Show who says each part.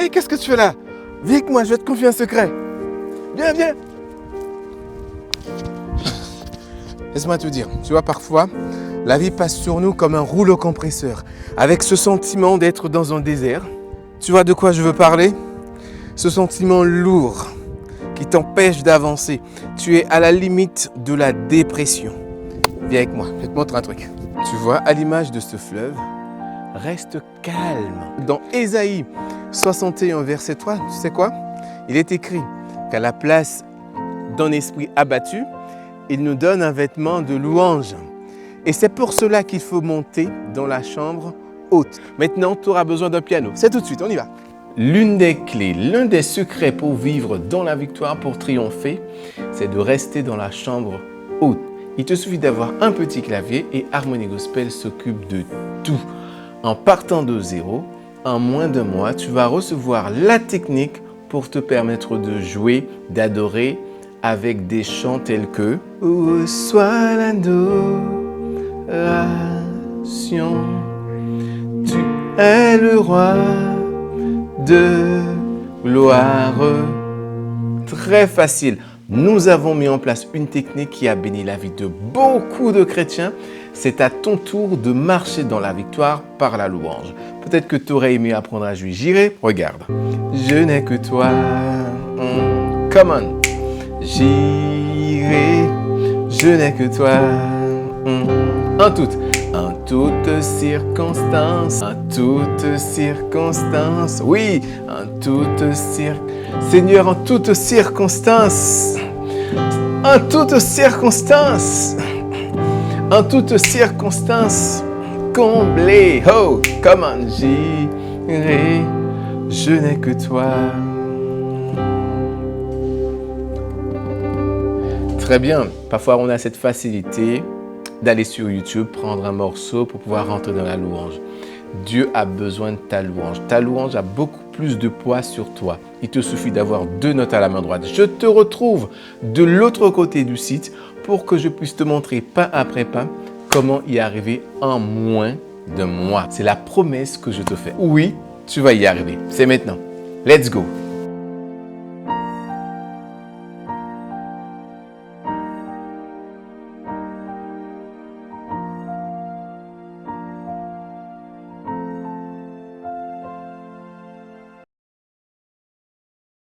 Speaker 1: Hey, qu'est-ce que tu fais là? Viens avec moi, je vais te confier un secret. Viens, viens. Laisse-moi te dire, tu vois, parfois, la vie passe sur nous comme un rouleau compresseur, avec ce sentiment d'être dans un désert. Tu vois de quoi je veux parler? Ce sentiment lourd qui t'empêche d'avancer. Tu es à la limite de la dépression. Viens avec moi, je vais te montrer un truc. Tu vois, à l'image de ce fleuve, reste calme. Dans Ésaïe 61, verset 3, tu sais quoi? Il est écrit qu'à la place d'un esprit abattu, il nous donne un vêtement de louange. Et c'est pour cela qu'il faut monter dans la chambre haute. Maintenant, tu auras besoin d'un piano. C'est tout de suite, on y va. L'une des clés, l'un des secrets pour vivre dans la victoire, pour triompher, c'est de rester dans la chambre haute. Il te suffit d'avoir un petit clavier et Harmonie Gospel s'occupe de tout. En partant de zéro, en moins d'un mois, tu vas recevoir la technique pour te permettre de jouer, d'adorer avec des chants tels que « Où soit l'adoration, tu es le roi de gloire ». Très facile. Nous avons mis en place une technique qui a béni la vie de beaucoup de chrétiens. C'est à ton tour de marcher dans la victoire par la louange. Peut-être que tu aurais aimé apprendre à jouer. J'irai, regarde. Je n'ai que toi. Come on. J'irai. Je n'ai que toi. En toute circonstance. En toute circonstance. Oui, en toute circonstance. Seigneur, en toutes circonstances, en toutes circonstances, en toutes circonstances, comblé. Oh, comment j'irai, je n'ai que toi. Très bien. Parfois, on a cette facilité d'aller sur YouTube, prendre un morceau pour pouvoir rentrer dans la louange. Dieu a besoin de ta louange. Ta louange a beaucoup plus de poids sur toi. Il te suffit d'avoir 2 notes à la main droite. Je te retrouve de l'autre côté du site pour que je puisse te montrer pas après pas comment y arriver en moins d'un mois. C'est la promesse que je te fais. Oui, tu vas y arriver. C'est maintenant. Let's go!